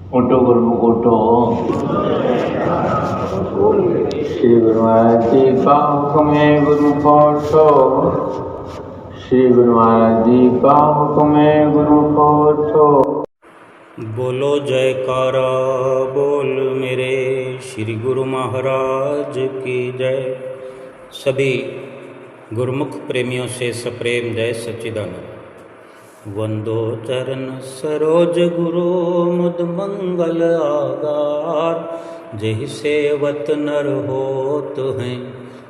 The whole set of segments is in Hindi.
उठो गुरुमुख उठो। श्री गुरु महाराज जी का हुक्म है गुरुमुख उठो। श्री गुरु महाराज जी का हुक्म है गुरुमुख उठो। बोलो जयकारा बोल मेरे श्री गुरु महाराज की जय। सभी गुरुमुख प्रेमियों से सप्रेम जय सच्चिदानंद। वंदो चरण सरोज गुरु मुद मंगल आगार। जहि सेवत नर होत हैं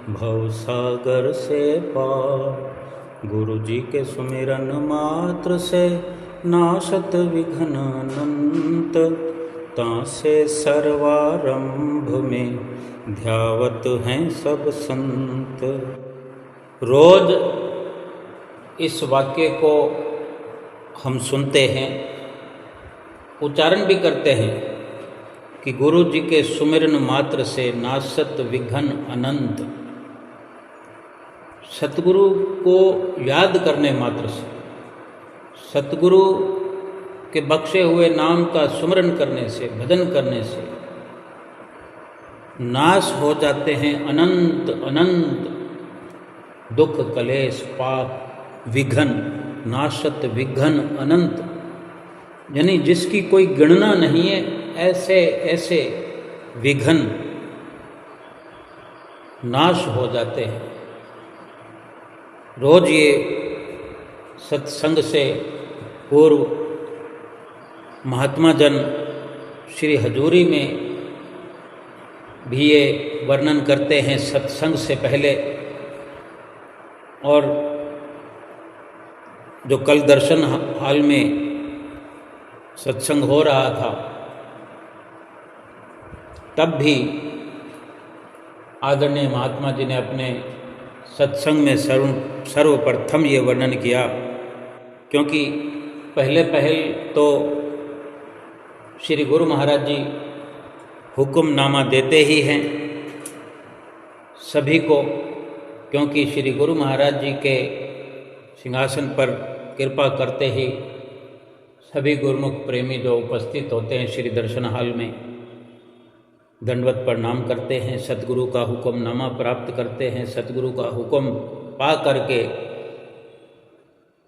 भव सागर से पार। गुरु जी के सुमिरन मात्र से नाशत विघ्न अनंत। तासे सर्वारंभ में ध्यावत हैं सब संत। रोज इस वाक्य को हम सुनते हैं, उच्चारण भी करते हैं कि गुरु जी के सुमिरन मात्र से नाशत विघ्न अनंत। सतगुरु को याद करने मात्र से, सतगुरु के बख्शे हुए नाम का सुमिरन करने से, भजन करने से नाश हो जाते हैं अनंत अनंत दुख कलेश पाप विघ्न। नाशत विघ्न अनंत यानी जिसकी कोई गणना नहीं है, ऐसे ऐसे विघ्न नाश हो जाते हैं। रोज ये सत्संग से पूर्व महात्मा जन श्री हजूरी में भी ये वर्णन करते हैं सत्संग से पहले। और जो कल दर्शन हाल में सत्संग हो रहा था, तब भी आदरणीय महात्मा जी ने अपने सत्संग में सर्वप्रथम ये वर्णन किया, क्योंकि पहले तो श्री गुरु महाराज जी हुक्मनामा देते ही हैं सभी को, क्योंकि श्री गुरु महाराज जी के सिंहासन पर कृपा करते ही सभी गुरुमुख प्रेमी जो उपस्थित होते हैं श्री दर्शन हाल में दंडवत प्रणाम करते हैं, सतगुरु का हुक्मनामा प्राप्त करते हैं, सतगुरु का हुक्म पा करके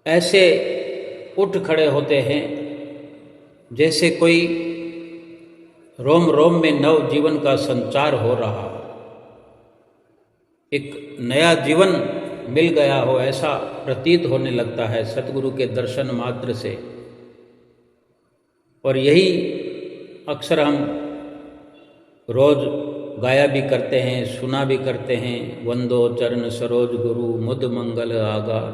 ऐसे उठ खड़े होते हैं जैसे कोई रोम रोम में नव जीवन का संचार हो रहा, एक नया जीवन मिल गया हो ऐसा प्रतीत होने लगता है सतगुरु के दर्शन मात्र से। और यही अक्सर हम रोज गाया भी करते हैं, सुना भी करते हैं। वंदो चरण सरोज गुरु मुद मंगल आगार।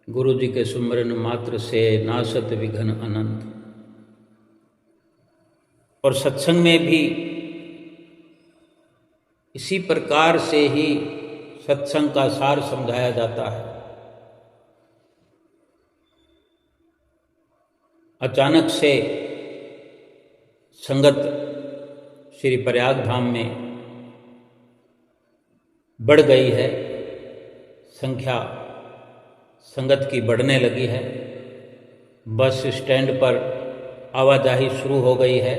गुरु जी के सुमिरन मात्र से नाशत विघ्न अनंत। और सत्संग में भी इसी प्रकार से ही सत्संग का सार समझाया जाता है। अचानक से संगत श्री प्रयाग धाम में बढ़ गई है, संख्या संगत की बढ़ने लगी है। बस स्टैंड पर आवाजाही शुरू हो गई है।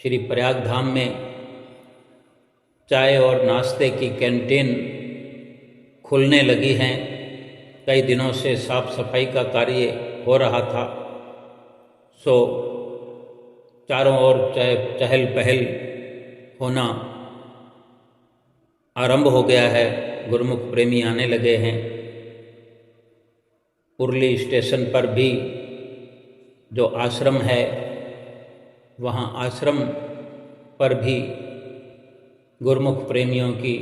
श्री प्रयाग धाम में चाय और नाश्ते की कैंटीन खुलने लगी हैं। कई दिनों से साफ सफाई का कार्य हो रहा था, सो चारों ओर चहल पहल होना आरंभ हो गया है। गुरुमुख प्रेमी आने लगे हैं। उरली स्टेशन पर भी जो आश्रम है, वहाँ आश्रम पर भी गुरुमुख प्रेमियों की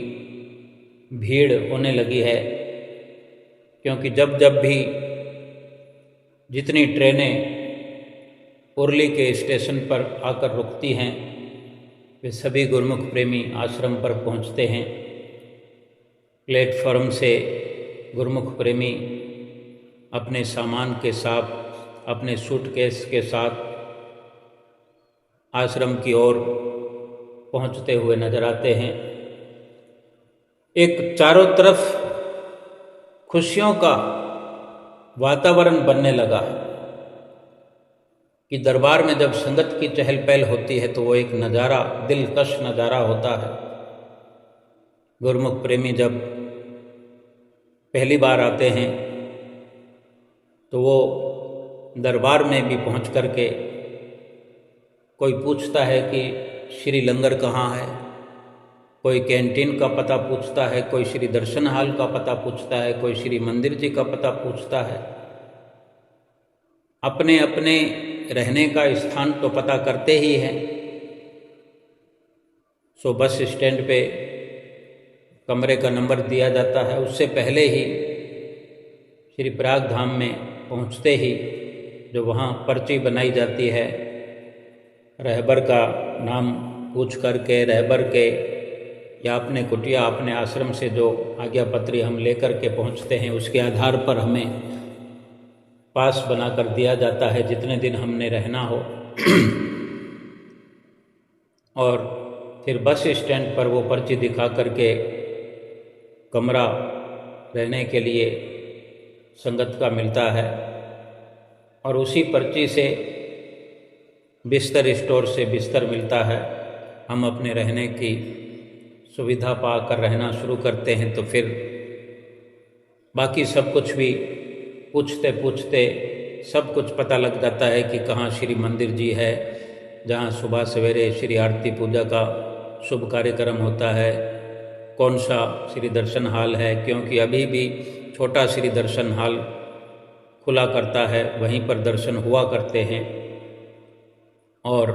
भीड़ होने लगी है, क्योंकि जब भी जितनी ट्रेनें उरली के स्टेशन पर आकर रुकती हैं, वे सभी गुरुमुख प्रेमी आश्रम पर पहुंचते हैं। प्लेटफॉर्म से गुरुमुख प्रेमी अपने सामान के साथ, अपने सूटकेस के साथ आश्रम की ओर पहुंचते हुए नजर आते हैं। एक चारों तरफ खुशियों का वातावरण बनने लगा है, कि दरबार में जब संगत की चहल पहल होती है तो वो एक नज़ारा, दिलकश नज़ारा होता है। गुरुमुख प्रेमी जब पहली बार आते हैं तो वो दरबार में भी पहुंच करके कोई पूछता है कि श्री लंगर कहाँ है, कोई कैंटीन का पता पूछता है, कोई श्री दर्शन हाल का पता पूछता है, कोई श्री मंदिर जी का पता पूछता है। अपने अपने रहने का स्थान तो पता करते ही हैं। सो बस स्टैंड पे कमरे का नंबर दिया जाता है। उससे पहले ही श्री प्रयाग धाम में पहुंचते ही जो वहाँ पर्ची बनाई जाती है, रहबर का नाम पूछ करके, रहबर के या अपने कुटिया, अपने आश्रम से जो आज्ञा पत्री हम लेकर के पहुंचते हैं, उसके आधार पर हमें पास बनाकर दिया जाता है जितने दिन हमने रहना हो। और फिर बस स्टैंड पर वो पर्ची दिखा करके कमरा रहने के लिए संगत का मिलता है और उसी पर्ची से बिस्तर स्टोर से बिस्तर मिलता है। हम अपने रहने की सुविधा पाकर रहना शुरू करते हैं। तो फिर बाकी सब कुछ भी पूछते पूछते सब कुछ पता लग जाता है कि कहाँ श्री मंदिर जी है, जहाँ सुबह सवेरे श्री आरती पूजा का शुभ कार्यक्रम होता है, कौन सा श्री दर्शन हाल है, क्योंकि अभी भी छोटा श्री दर्शन हाल खुला करता है, वहीं पर दर्शन हुआ करते हैं। और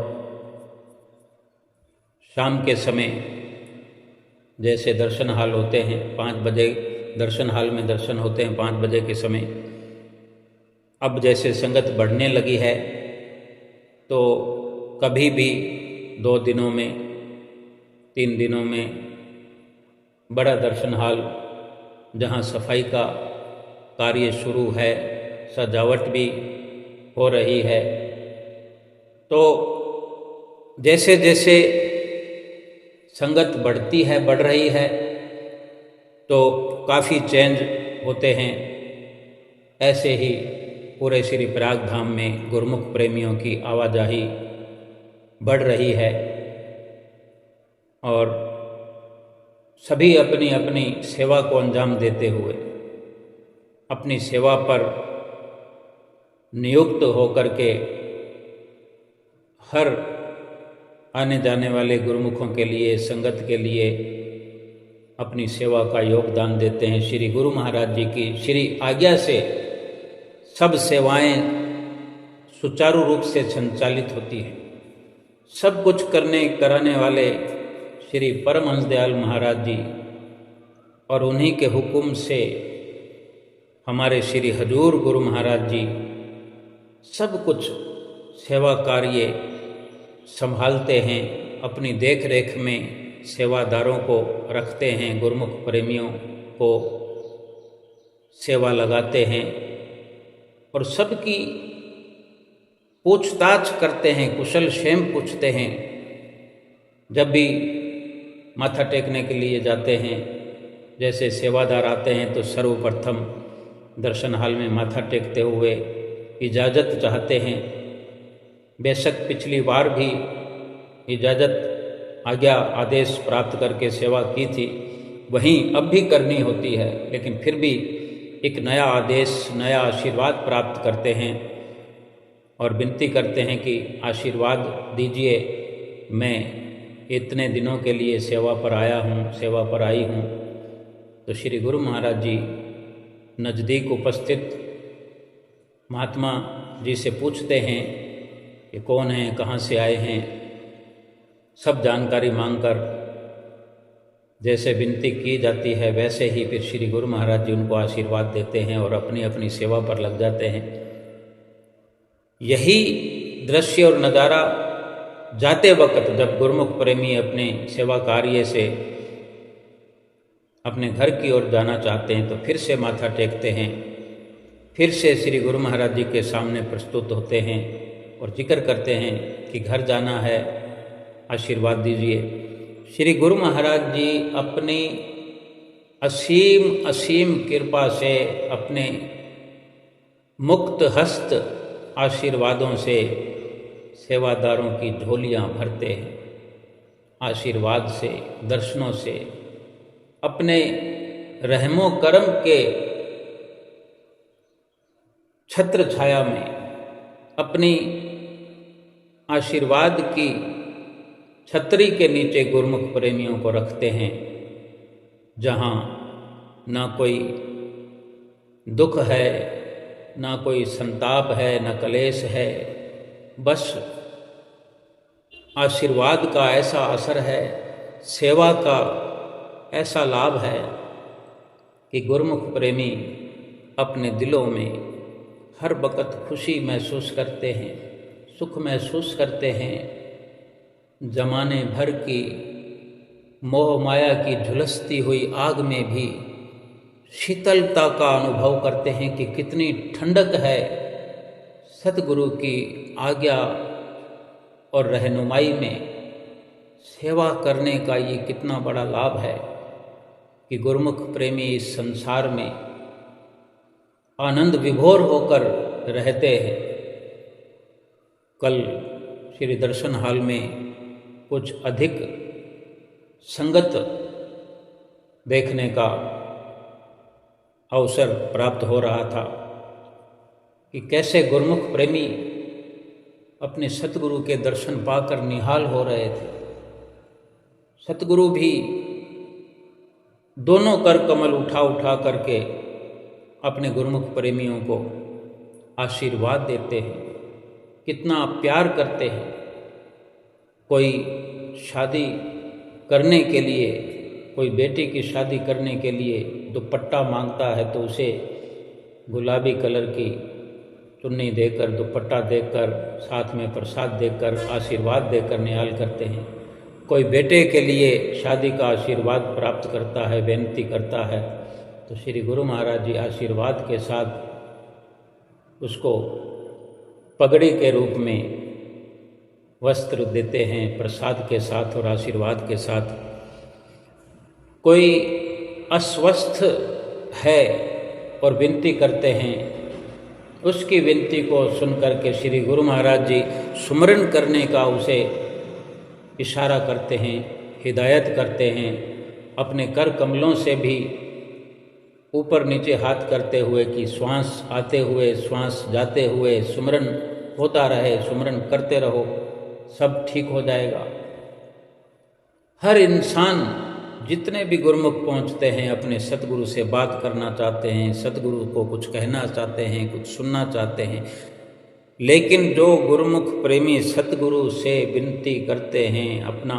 शाम के समय जैसे दर्शन हाल होते हैं 5 बजे, दर्शन हाल में दर्शन होते हैं 5 बजे के समय। अब जैसे संगत बढ़ने लगी है तो कभी भी 2 दिनों में, 3 दिनों में बड़ा दर्शन हाल जहाँ सफाई का कार्य शुरू है, सजावट भी हो रही है, तो जैसे जैसे संगत बढ़ती है, बढ़ रही है, तो काफ़ी चेंज होते हैं। ऐसे ही पूरे श्री प्रयाग धाम में गुरुमुख प्रेमियों की आवाजाही बढ़ रही है और सभी अपनी अपनी सेवा को अंजाम देते हुए अपनी सेवा पर नियुक्त होकर के हर आने जाने वाले गुरुमुखों के लिए, संगत के लिए अपनी सेवा का योगदान देते हैं। श्री गुरु महाराज जी की श्री आज्ञा से सब सेवाएं सुचारू रूप से संचालित होती हैं। सब कुछ कराने वाले श्री परमहंस दयाल महाराज जी और उन्हीं के हुक्म से हमारे श्री हजूर गुरु महाराज जी सब कुछ सेवा कार्य संभालते हैं, अपनी देख रेख में सेवादारों को रखते हैं, गुरुमुख प्रेमियों को सेवा लगाते हैं और सबकी पूछताछ करते हैं, कुशल क्षेम पूछते हैं। जब भी माथा टेकने के लिए जाते हैं, जैसे सेवादार आते हैं तो सर्वप्रथम दर्शन हाल में माथा टेकते हुए इजाज़त चाहते हैं। बेशक पिछली बार भी इजाज़त, आज्ञा, आदेश प्राप्त करके सेवा की थी, वहीं अब भी करनी होती है, लेकिन फिर भी एक नया आदेश, नया आशीर्वाद प्राप्त करते हैं और विनती करते हैं कि आशीर्वाद दीजिए, मैं इतने दिनों के लिए सेवा पर आया हूँ, सेवा पर आई हूँ। तो श्री गुरु महाराज जी नज़दीक उपस्थित महात्मा जी से पूछते हैं कि कौन हैं, कहाँ से आए हैं। सब जानकारी मांगकर जैसे विनती की जाती है वैसे ही फिर श्री गुरु महाराज जी उनको आशीर्वाद देते हैं और अपनी अपनी सेवा पर लग जाते हैं। यही दृश्य और नज़ारा जाते वक्त जब गुरुमुख प्रेमी अपने सेवा कार्य से अपने घर की ओर जाना चाहते हैं तो फिर से माथा टेकते हैं, फिर से श्री गुरु महाराज जी के सामने प्रस्तुत होते हैं और जिक्र करते हैं कि घर जाना है, आशीर्वाद दीजिए। श्री गुरु महाराज जी अपनी असीम कृपा से, अपने मुक्त हस्त आशीर्वादों से सेवादारों की झोलियां भरते हैं। आशीर्वाद से, दर्शनों से, अपने रहमो करम के छत्र छाया में अपनी आशीर्वाद की छतरी के नीचे गुरुमुख प्रेमियों को रखते हैं, जहाँ ना कोई दुख है, ना कोई संताप है, ना कलेश है। बस आशीर्वाद का ऐसा असर है, सेवा का ऐसा लाभ है कि गुरुमुख प्रेमी अपने दिलों में हर वक़्त खुशी महसूस करते हैं, सुख महसूस करते हैं। जमाने भर की मोह माया की झुलसती हुई आग में भी शीतलता का अनुभव करते हैं कि कितनी ठंडक है। सतगुरु की आज्ञा और रहनुमाई में सेवा करने का ये कितना बड़ा लाभ है कि गुरुमुख प्रेमी इस संसार में आनंद विभोर होकर रहते हैं। कल श्री दर्शन हाल में कुछ अधिक संगत देखने का अवसर प्राप्त हो रहा था कि कैसे गुरुमुख प्रेमी अपने सतगुरु के दर्शन पाकर निहाल हो रहे थे। सतगुरु भी दोनों कर कमल उठा उठा करके अपने गुरुमुख प्रेमियों को आशीर्वाद देते हैं, कितना प्यार करते हैं। कोई शादी करने के लिए, कोई बेटी की शादी करने के लिए दुपट्टा मांगता है तो उसे गुलाबी कलर की चुन्नी देकर, दुपट्टा देकर, साथ में प्रसाद देकर, आशीर्वाद देकर निहाल करते हैं। कोई बेटे के लिए शादी का आशीर्वाद प्राप्त करता है, बेनती करता है, तो श्री गुरु महाराज जी आशीर्वाद के साथ उसको पगड़ी के रूप में वस्त्र देते हैं, प्रसाद के साथ और आशीर्वाद के साथ। कोई अस्वस्थ है और विनती करते हैं, उसकी विनती को सुनकर के श्री गुरु महाराज जी सुमरन करने का उसे इशारा करते हैं, हिदायत करते हैं। अपने कर कमलों से भी ऊपर नीचे हाथ करते हुए कि श्वास आते हुए श्वास जाते हुए सुमरन होता रहे, सुमरन करते रहो, सब ठीक हो जाएगा। हर इंसान, जितने भी गुरुमुख पहुंचते हैं, अपने सतगुरु से बात करना चाहते हैं, सतगुरु को कुछ कहना चाहते हैं, कुछ सुनना चाहते हैं। लेकिन जो गुरुमुख प्रेमी सतगुरु से विनती करते हैं, अपना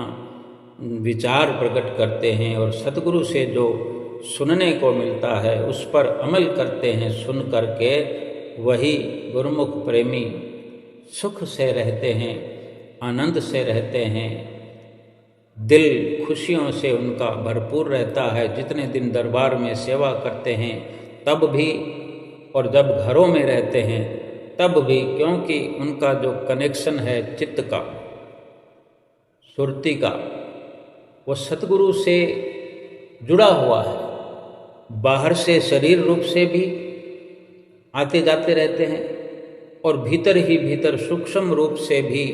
विचार प्रकट करते हैं और सतगुरु से जो सुनने को मिलता है उस पर अमल करते हैं, सुन करके वही गुरुमुख प्रेमी सुख से रहते हैं, आनंद से रहते हैं, दिल खुशियों से उनका भरपूर रहता है। जितने दिन दरबार में सेवा करते हैं तब भी, और जब घरों में रहते हैं तब भी, क्योंकि उनका जो कनेक्शन है चित्त का, सुरती का, वो सतगुरु से जुड़ा हुआ है। बाहर से शरीर रूप से भी आते जाते रहते हैं और भीतर ही भीतर सूक्ष्म रूप से भी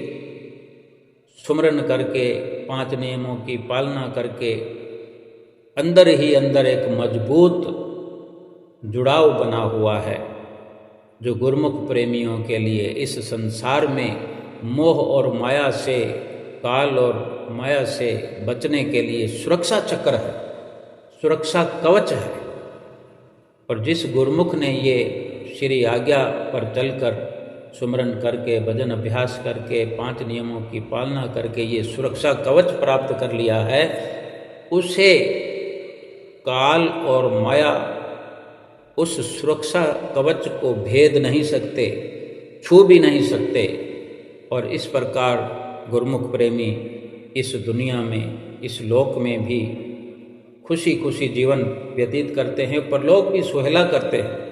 सुमरन करके, 5 नियमों की पालना करके अंदर ही अंदर एक मजबूत जुड़ाव बना हुआ है, जो गुरुमुख प्रेमियों के लिए इस संसार में मोह और माया से, काल और माया से बचने के लिए सुरक्षा चक्र है, सुरक्षा कवच है। और जिस गुरुमुख ने ये श्री आज्ञा पर चलकर सुमरन करके, भजन अभ्यास करके, 5 नियमों की पालना करके ये सुरक्षा कवच प्राप्त कर लिया है, उसे काल और माया उस सुरक्षा कवच को भेद नहीं सकते, छू भी नहीं सकते। और इस प्रकार गुरुमुख प्रेमी इस दुनिया में, इस लोक में भी खुशी खुशी जीवन व्यतीत करते हैं, परलोक भी सुहेला करते हैं।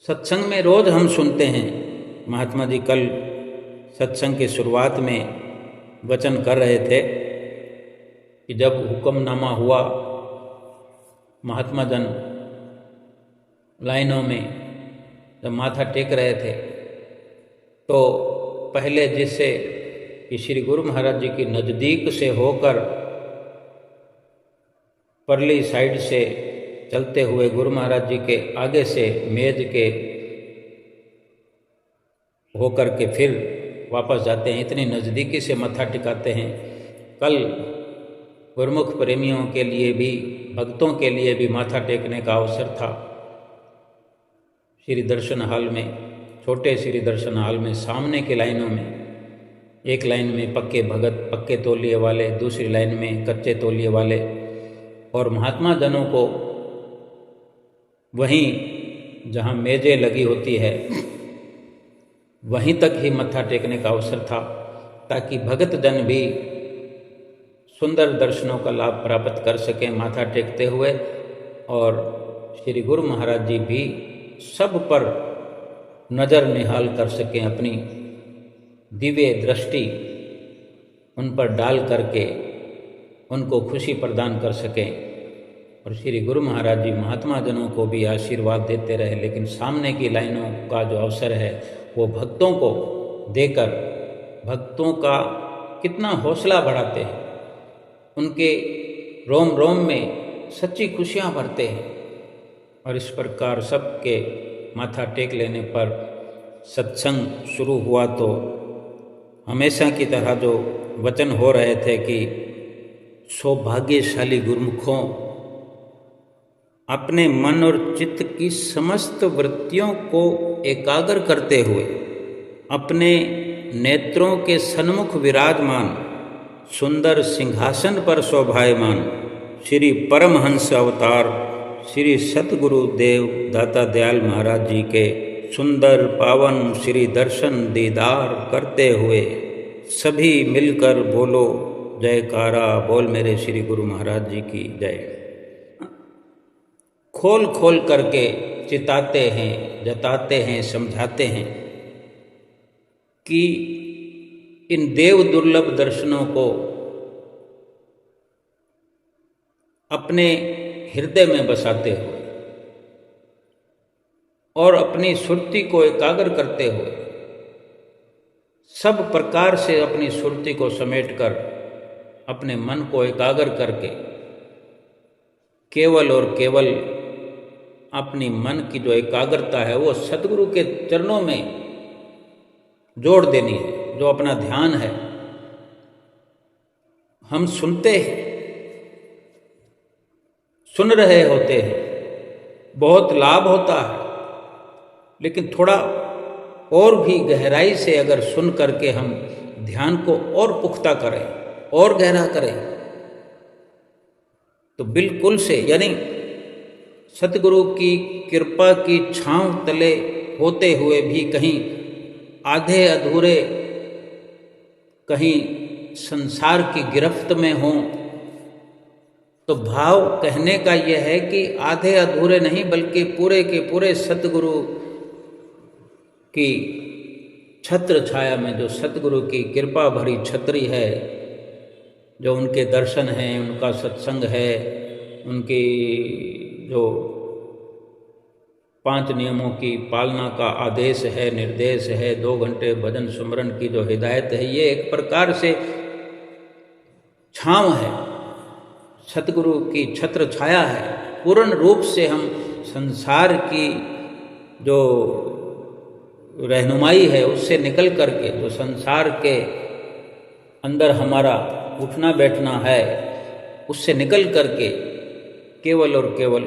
सत्संग में रोज हम सुनते हैं, महात्मा जी कल सत्संग की शुरुआत में वचन कर रहे थे कि जब हुक्मनामा हुआ, महात्मा जन लाइनों में जब माथा टेक रहे थे, तो पहले जिससे कि श्री गुरु महाराज जी की नज़दीक से होकर परली साइड से चलते हुए गुरु महाराज जी के आगे से मेज के होकर के फिर वापस जाते हैं, इतनी नज़दीकी से मत्था टिकाते हैं। कल गुरुमुख प्रेमियों के लिए भी, भक्तों के लिए भी माथा टेकने का अवसर था। श्री दर्शन हॉल में, छोटे श्री दर्शन हॉल में सामने की लाइनों में, एक लाइन में पक्के भगत, पक्के तौलिए वाले, दूसरी लाइन में कच्चे तौलिए वाले, और महात्मा जनों को वहीं जहाँ मेजें लगी होती है वहीं तक ही मत्था टेकने का अवसर था, ताकि भगत जन भी सुंदर दर्शनों का लाभ प्राप्त कर सकें माथा टेकते हुए, और श्री गुरु महाराज जी भी सब पर नज़र निहाल कर सकें, अपनी दिव्य दृष्टि उन पर डाल करके उनको खुशी प्रदान कर सकें, और श्री गुरु महाराज जी महात्मा जनों को भी आशीर्वाद देते रहे। लेकिन सामने की लाइनों का जो अवसर है वो भक्तों को देकर भक्तों का कितना हौसला बढ़ाते हैं, उनके रोम रोम में सच्ची खुशियाँ भरते हैं। और इस प्रकार सबके माथा टेक लेने पर सत्संग शुरू हुआ तो हमेशा की तरह जो वचन हो रहे थे कि सौभाग्यशाली गुरुमुखों, अपने मन और चित्त की समस्त वृत्तियों को एकाग्र करते हुए अपने नेत्रों के सन्मुख विराजमान सुंदर सिंहासन पर शोभायमान श्री परमहंस अवतार श्री सतगुरु देव दाता दयाल महाराज जी के सुंदर पावन श्री दर्शन दीदार करते हुए सभी मिलकर बोलो जयकारा बोल मेरे श्री गुरु महाराज जी की जय। खोल खोल करके चिताते हैं, जताते हैं, समझाते हैं कि इन देव दुर्लभ दर्शनों को अपने हृदय में बसाते हुए और अपनी सुरति को एकाग्र करते हुए सब प्रकार से अपनी सुरति को समेटकर अपने मन को एकाग्र करके केवल और केवल अपनी मन की जो एकाग्रता है वो सतगुरु के चरणों में जोड़ देनी है। जो अपना ध्यान है हम सुनते हैं, सुन रहे होते हैं, बहुत लाभ होता है, लेकिन थोड़ा और भी गहराई से अगर सुन करके हम ध्यान को और पुख्ता करें और गहरा करें तो बिल्कुल से, यानी सतगुरु की कृपा की छांव तले होते हुए भी कहीं आधे अधूरे, कहीं संसार की गिरफ्त में हों, तो भाव कहने का यह है कि आधे अधूरे नहीं बल्कि पूरे के पूरे सतगुरु की छत्र छाया में, जो सतगुरु की कृपा भरी छतरी है, जो उनके दर्शन हैं, उनका सत्संग है, उनकी जो 5 नियमों की पालना का आदेश है, निर्देश है, 2 घंटे भजन सुमरन की जो हिदायत है, ये एक प्रकार से छांव है, सतगुरु की छत्र छाया है। पूर्ण रूप से हम संसार की जो रहनुमाई है उससे निकल करके, जो संसार के अंदर हमारा उठना बैठना है उससे निकल करके केवल और केवल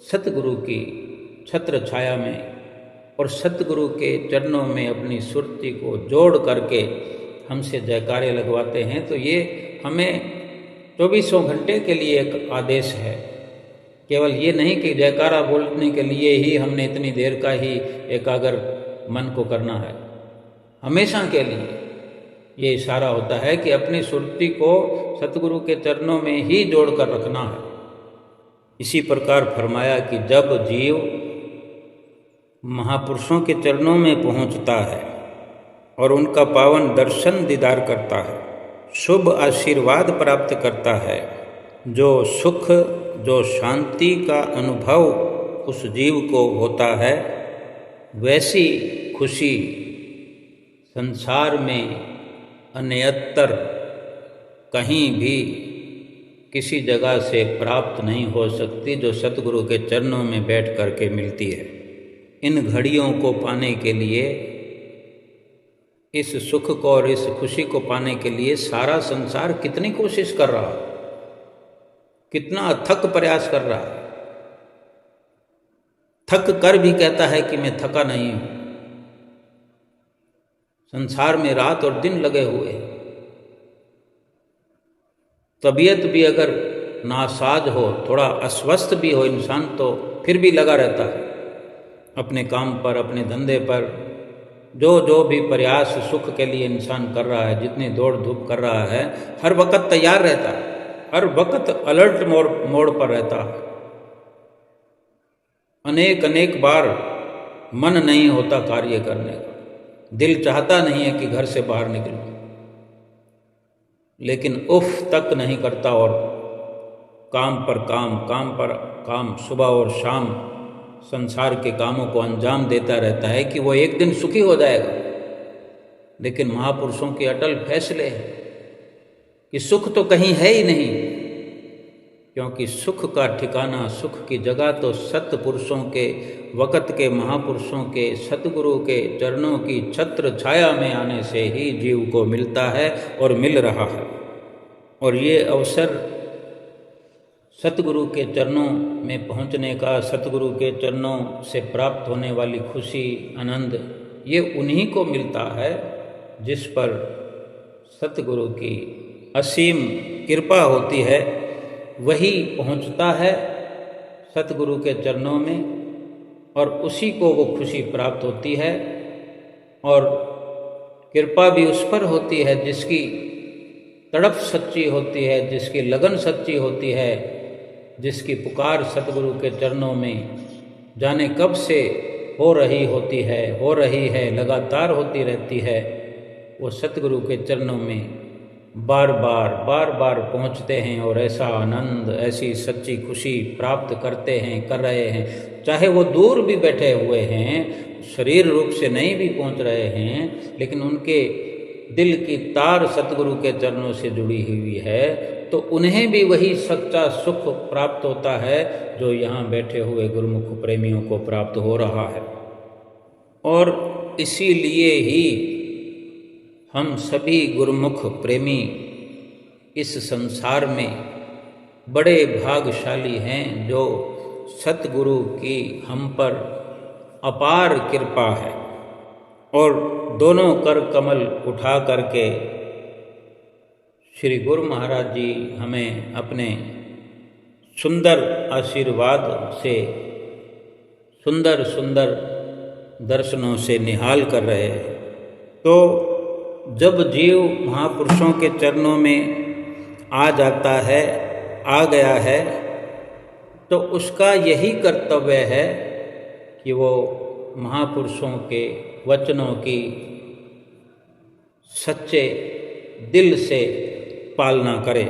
सतगुरु की छत्र छाया में और सतगुरु के चरणों में अपनी सुरति को जोड़ करके हमसे जयकारे लगवाते हैं। तो ये हमें 24 घंटे के लिए एक आदेश है। केवल ये नहीं कि जयकारा बोलने के लिए ही हमने इतनी देर का ही एकाग्र मन को करना है, हमेशा के लिए ये इशारा होता है कि अपनी सुरति को सतगुरु के चरणों में ही जोड़ कर रखना है। इसी प्रकार फरमाया कि जब जीव महापुरुषों के चरणों में पहुंचता है और उनका पावन दर्शन दीदार करता है, शुभ आशीर्वाद प्राप्त करता है, जो सुख जो शांति का अनुभव उस जीव को होता है, वैसी खुशी संसार में अन्यत्र कहीं भी किसी जगह से प्राप्त नहीं हो सकती जो सतगुरु के चरणों में बैठ करके मिलती है। इन घड़ियों को पाने के लिए, इस सुख को और इस खुशी को पाने के लिए सारा संसार कितनी कोशिश कर रहा है, कितना अथक प्रयास कर रहा है। थक कर भी कहता है कि मैं थका नहीं हूं। संसार में रात और दिन लगे हुए हैं। तबीयत भी अगर नासाज हो, थोड़ा अस्वस्थ भी हो इंसान, तो फिर भी लगा रहता है अपने काम पर, अपने धंधे पर। जो भी प्रयास सुख के लिए इंसान कर रहा है, जितनी दौड़ धूप कर रहा है, हर वक्त तैयार रहता है, हर वक्त अलर्ट मोड पर रहता है। अनेक बार मन नहीं होता कार्य करने का, दिल चाहता नहीं है कि घर से बाहर निकलूं, लेकिन उफ तक नहीं करता और काम पर काम, सुबह और शाम संसार के कामों को अंजाम देता रहता है कि वो एक दिन सुखी हो जाएगा। लेकिन महापुरुषों के अटल फैसले हैं कि सुख तो कहीं है ही नहीं, क्योंकि सुख का ठिकाना, सुख की जगह तो सत्पुरुषों के, वक़्त के महापुरुषों के, सतगुरु के चरणों की छत्र छाया में आने से ही जीव को मिलता है और मिल रहा है। और ये अवसर सतगुरु के चरणों में पहुंचने का, सतगुरु के चरणों से प्राप्त होने वाली खुशी, आनंद, ये उन्हीं को मिलता है जिस पर सतगुरु की असीम कृपा होती है। वही पहुंचता है सतगुरु के चरणों में और उसी को वो खुशी प्राप्त होती है। और कृपा भी उस पर होती है जिसकी तड़प सच्ची होती है, जिसकी लगन सच्ची होती है, जिसकी पुकार सतगुरु के चरणों में जाने कब से हो रही है, लगातार होती रहती है। वो सतगुरु के चरणों में बार बार पहुँचते हैं और ऐसा आनंद, ऐसी सच्ची खुशी प्राप्त कर रहे हैं। चाहे वो दूर भी बैठे हुए हैं, शरीर रूप से नहीं भी पहुँच रहे हैं, लेकिन उनके दिल की तार सतगुरु के चरणों से जुड़ी हुई है, तो उन्हें भी वही सच्चा सुख प्राप्त होता है जो यहाँ बैठे हुए गुरुमुख प्रेमियों को प्राप्त हो रहा है। और इसीलिए ही हम सभी गुरुमुख प्रेमी इस संसार में बड़े भाग्यशाली हैं जो सतगुरु की हम पर अपार कृपा है। और दोनों कर कमल उठा करके श्री गुरु महाराज जी हमें अपने सुंदर आशीर्वाद से, सुंदर दर्शनों से निहाल कर रहे हैं। तो जब जीव महापुरुषों के चरणों में आ जाता है, आ गया है, तो उसका यही कर्तव्य है कि वो महापुरुषों के वचनों की सच्चे दिल से पालना करे।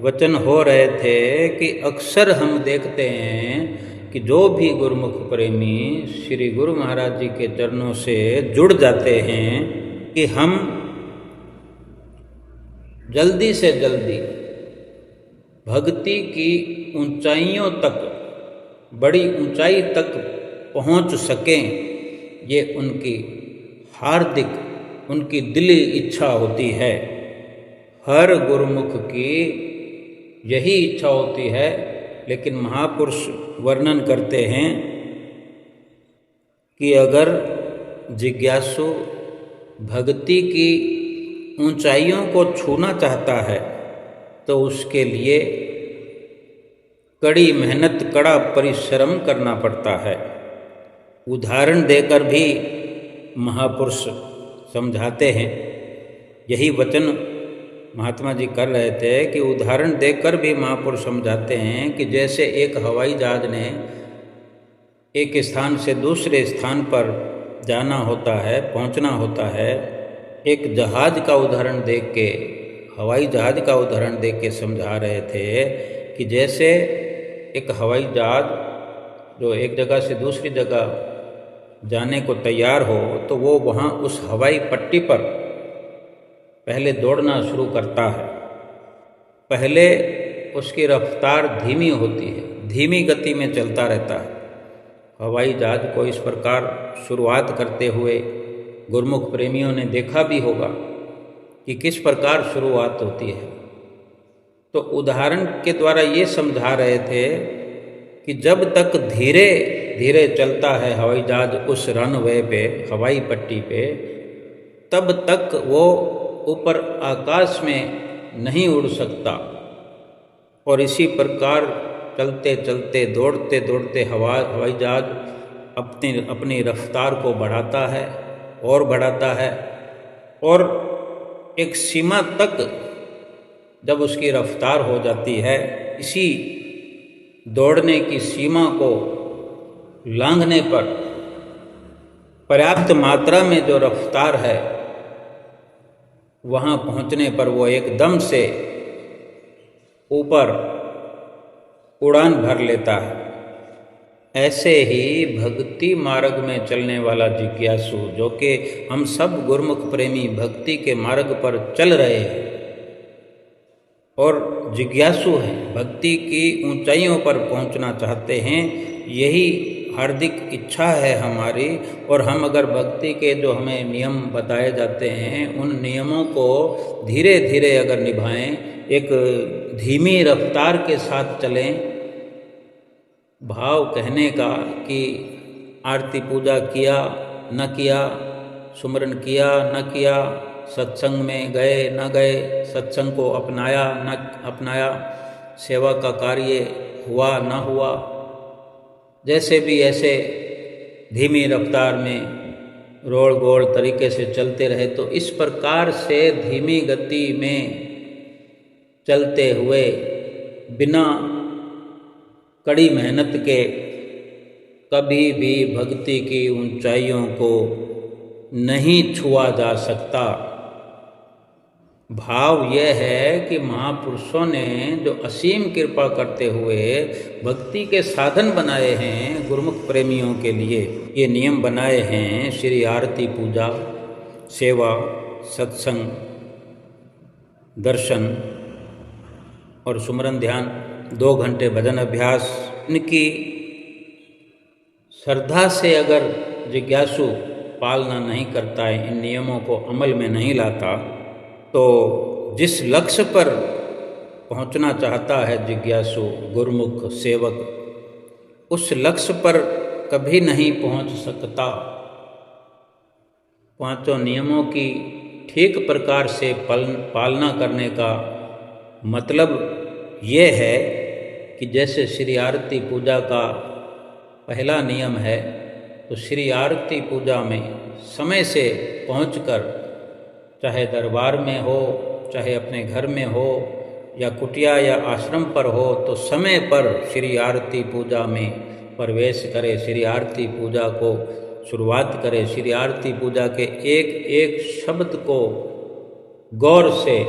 वचन हो रहे थे कि अक्सर हम देखते हैं कि जो भी गुरुमुख प्रेमी श्री गुरु महाराज जी के चरणों से जुड़ जाते हैं कि हम जल्दी से जल्दी भक्ति की ऊंचाइयों तक, बड़ी ऊंचाई तक पहुंच सकें, ये उनकी हार्दिक, उनकी दिली इच्छा होती है। हर गुरुमुख की यही इच्छा होती है। लेकिन महापुरुष वर्णन करते हैं कि अगर जिज्ञासु भक्ति की ऊंचाइयों को छूना चाहता है तो उसके लिए कड़ी मेहनत, कड़ा परिश्रम करना पड़ता है। उदाहरण देकर भी महापुरुष समझाते हैं। यही वचन महात्मा जी कर रहे थे कि उदाहरण देकर भी महापुरुष समझाते हैं कि जैसे एक हवाई जहाज ने एक स्थान से दूसरे स्थान पर जाना होता है, पहुंचना होता है, एक जहाज का उदाहरण देख के, हवाई जहाज का उदाहरण देख के समझा रहे थे कि जैसे एक हवाई जहाज जो एक जगह से दूसरी जगह जाने को तैयार हो तो वो वहाँ उस हवाई पट्टी पर पहले दौड़ना शुरू करता है। पहले उसकी रफ्तार धीमी होती है, धीमी गति में चलता रहता है। हवाई जहाज को इस प्रकार शुरुआत करते हुए गुरुमुख प्रेमियों ने देखा भी होगा कि किस प्रकार शुरुआत होती है। तो उदाहरण के द्वारा ये समझा रहे थे कि जब तक धीरे धीरे चलता है हवाई जहाज उस रनवे पे, हवाई पट्टी पे, तब तक वो ऊपर आकाश में नहीं उड़ सकता। और इसी प्रकार चलते चलते दौड़ते दौड़ते हवाई जहाज अपनी रफ्तार को बढ़ाता है और बढ़ाता है, और एक सीमा तक जब उसकी रफ्तार हो जाती है, इसी दौड़ने की सीमा को लांघने पर पर्याप्त मात्रा में जो रफ्तार है, वहाँ पहुँचने पर वो एकदम से ऊपर उड़ान भर लेता है। ऐसे ही भक्ति मार्ग में चलने वाला जिज्ञासु, जो कि हम सब गुरुमुख प्रेमी भक्ति के मार्ग पर चल रहे हैं और जिज्ञासु हैं, भक्ति की ऊंचाइयों पर पहुंचना चाहते हैं, यही हार्दिक इच्छा है हमारी। और हम अगर भक्ति के जो हमें नियम बताए जाते हैं, उन नियमों को धीरे धीरे अगर निभाएं, एक धीमी रफ्तार के साथ चलें, भाव कहने का कि आरती पूजा किया न किया, सुमरन किया न किया, सत्संग में गए न गए, सत्संग को अपनाया न अपनाया, सेवा का कार्य हुआ न हुआ, जैसे भी ऐसे धीमी रफ्तार में रोड़ गोड़ तरीके से चलते रहे। तो इस प्रकार से धीमी गति में चलते हुए बिना कड़ी मेहनत के कभी भी भक्ति की ऊंचाइयों को नहीं छुआ जा सकता। भाव यह है कि महापुरुषों ने जो असीम कृपा करते हुए भक्ति के साधन बनाए हैं गुरुमुख प्रेमियों के लिए, ये नियम बनाए हैं, श्री आरती पूजा, सेवा, सत्संग, दर्शन और सुमरन ध्यान, 2 घंटे भजन अभ्यास, इनकी श्रद्धा से अगर जिज्ञासु पालना नहीं करता है, इन नियमों को अमल में नहीं लाता, तो जिस लक्ष्य पर पहुंचना चाहता है जिज्ञासु गुरुमुख सेवक, उस लक्ष्य पर कभी नहीं पहुंच सकता। 5 नियमों की ठीक प्रकार से पालना करने का मतलब ये है कि जैसे श्री आरती पूजा का पहला नियम है, तो श्री आरती पूजा में समय से पहुंचकर, चाहे दरबार में हो, चाहे अपने घर में हो, या कुटिया या आश्रम पर हो, तो समय पर श्री आरती पूजा में प्रवेश करे, श्री आरती पूजा को शुरुआत करे, श्री आरती पूजा के एक एक शब्द को गौर से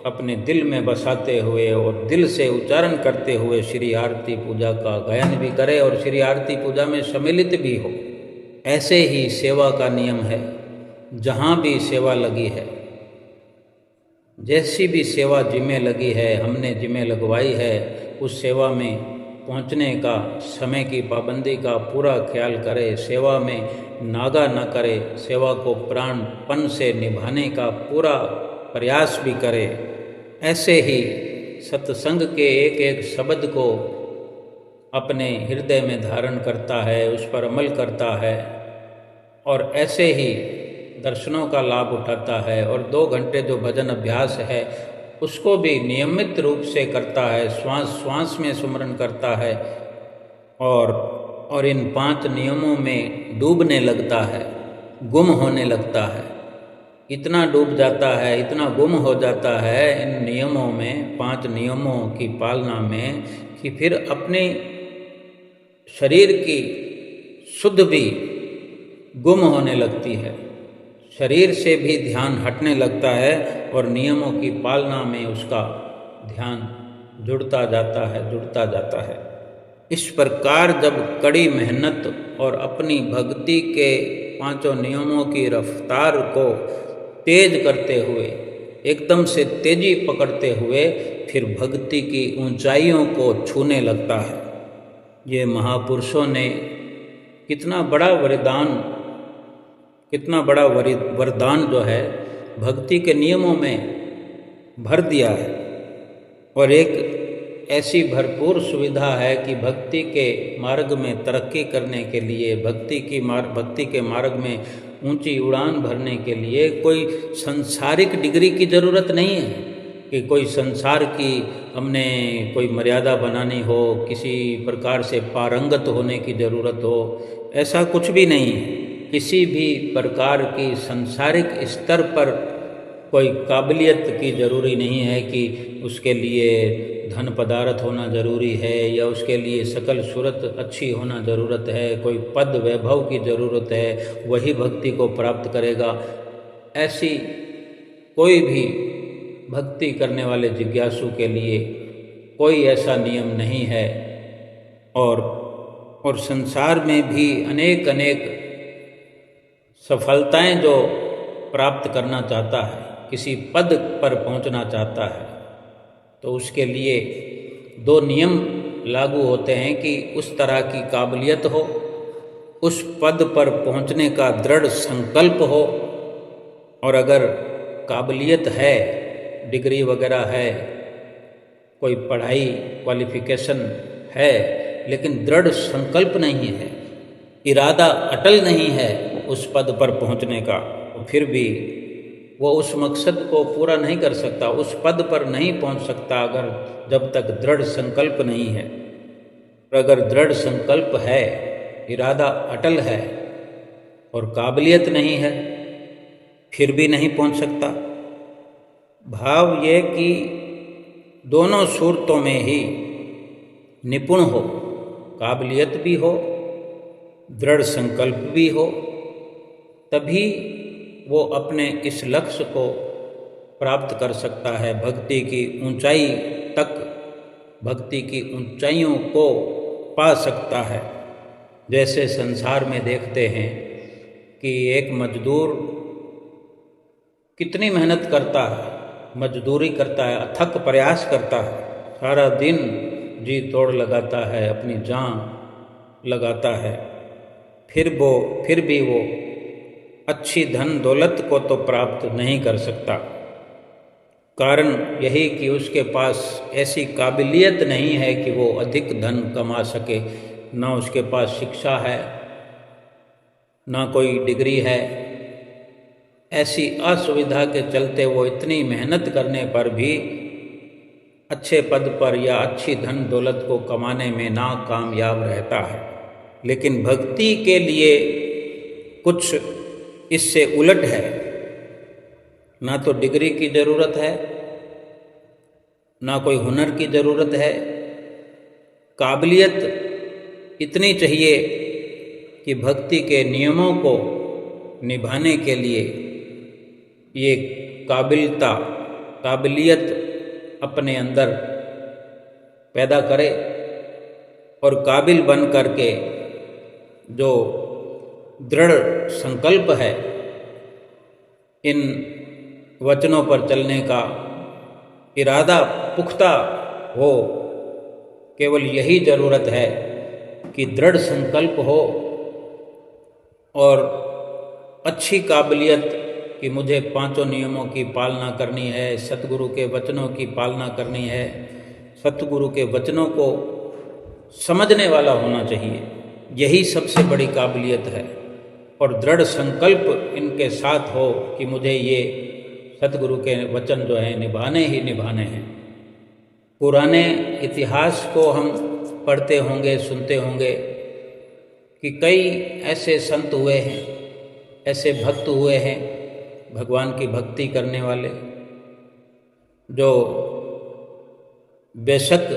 अपने दिल में बसाते हुए और दिल से उच्चारण करते हुए श्री आरती पूजा का गायन भी करे और श्री आरती पूजा में सम्मिलित भी हो। ऐसे ही सेवा का नियम है, जहाँ भी सेवा लगी है, जैसी भी सेवा जिम्मे लगी है, हमने जिम्मे लगवाई है, उस सेवा में पहुँचने का समय की पाबंदी का पूरा ख्याल करे, सेवा में नागा न करे, सेवा को प्राणपन से निभाने का पूरा प्रयास भी करे। ऐसे ही सत्संग के एक एक शब्द को अपने हृदय में धारण करता है, उस पर अमल करता है, और ऐसे ही दर्शनों का लाभ उठाता है, और 2 घंटे जो भजन अभ्यास है उसको भी नियमित रूप से करता है, श्वास श्वास में सुमरन करता है, और इन 5 नियमों में डूबने लगता है, गुम होने लगता है। इतना डूब जाता है, इतना गुम हो जाता है इन नियमों में, 5 नियमों की पालना में, कि फिर अपने शरीर की शुद्ध भी गुम होने लगती है, शरीर से भी ध्यान हटने लगता है, और नियमों की पालना में उसका ध्यान जुड़ता जाता है। इस प्रकार जब कड़ी मेहनत और अपनी भक्ति के 5 नियमों की रफ्तार को तेज करते हुए, एकदम से तेजी पकड़ते हुए फिर भक्ति की ऊंचाइयों को छूने लगता है। ये महापुरुषों ने कितना बड़ा वरदान जो है भक्ति के नियमों में भर दिया है। और एक ऐसी भरपूर सुविधा है कि भक्ति के मार्ग में तरक्की करने के लिए, भक्ति के मार्ग में ऊंची उड़ान भरने के लिए कोई सांसारिक डिग्री की ज़रूरत नहीं है कि कोई संसार की हमने कोई मर्यादा बनानी हो, किसी प्रकार से पारंगत होने की ज़रूरत हो, ऐसा कुछ भी नहीं है। किसी भी प्रकार की सांसारिक स्तर पर कोई काबिलियत की ज़रूरी नहीं है कि उसके लिए धन पदार्थ होना ज़रूरी है या उसके लिए सकल सूरत अच्छी होना ज़रूरत है, कोई पद वैभव की ज़रूरत है, वही भक्ति को प्राप्त करेगा। ऐसी कोई भी भक्ति करने वाले जिज्ञासु के लिए कोई ऐसा नियम नहीं है। और संसार में भी अनेक सफलताएं जो प्राप्त करना चाहता है, किसी पद पर पहुंचना चाहता है, तो उसके लिए 2 नियम लागू होते हैं कि उस तरह की काबिलियत हो, उस पद पर पहुंचने का दृढ़ संकल्प हो। और अगर काबिलियत है, डिग्री वगैरह है, कोई पढ़ाई क्वालिफिकेशन है, लेकिन दृढ़ संकल्प नहीं है, इरादा अटल नहीं है उस पद पर पहुंचने का, तो फिर भी वो उस मकसद को पूरा नहीं कर सकता, उस पद पर नहीं पहुंच सकता अगर जब तक दृढ़ संकल्प नहीं है। और अगर दृढ़ संकल्प है, इरादा अटल है और काबिलियत नहीं है, फिर भी नहीं पहुंच सकता। भाव ये कि दोनों सूरतों में ही निपुण हो, काबिलियत भी हो, दृढ़ संकल्प भी हो, तभी वो अपने इस लक्ष्य को प्राप्त कर सकता है। भक्ति की ऊंचाई तक, भक्ति की ऊंचाइयों को पा सकता है। जैसे संसार में देखते हैं कि एक मजदूर कितनी मेहनत करता है, मजदूरी करता है, अथक प्रयास करता है, सारा दिन जी तोड़ लगाता है, अपनी जान लगाता है, फिर भी वो अच्छी धन दौलत को तो प्राप्त नहीं कर सकता। कारण यही कि उसके पास ऐसी काबिलियत नहीं है कि वो अधिक धन कमा सके, ना उसके पास शिक्षा है, ना कोई डिग्री है। ऐसी असुविधा के चलते वो इतनी मेहनत करने पर भी अच्छे पद पर या अच्छी धन दौलत को कमाने में नाकामयाब रहता है। लेकिन भक्ति के लिए कुछ इससे उलट है, ना तो डिग्री की ज़रूरत है, ना कोई हुनर की ज़रूरत है। काबिलियत इतनी चाहिए कि भक्ति के नियमों को निभाने के लिए ये काबिलियत अपने अंदर पैदा करे और काबिल बन करके जो दृढ़ संकल्प है इन वचनों पर चलने का, इरादा पुख्ता हो। केवल यही ज़रूरत है कि दृढ़ संकल्प हो और अच्छी काबिलियत कि मुझे 5 नियमों की पालना करनी है, सतगुरु के वचनों की पालना करनी है, सतगुरु के वचनों को समझने वाला होना चाहिए। यही सबसे बड़ी काबिलियत है। और दृढ़ संकल्प इनके साथ हो कि मुझे ये सतगुरु के वचन जो हैं निभाने ही निभाने हैं। पुराने इतिहास को हम पढ़ते होंगे, सुनते होंगे कि कई ऐसे संत हुए हैं, ऐसे भक्त हुए हैं, भगवान की भक्ति करने वाले, जो बेशक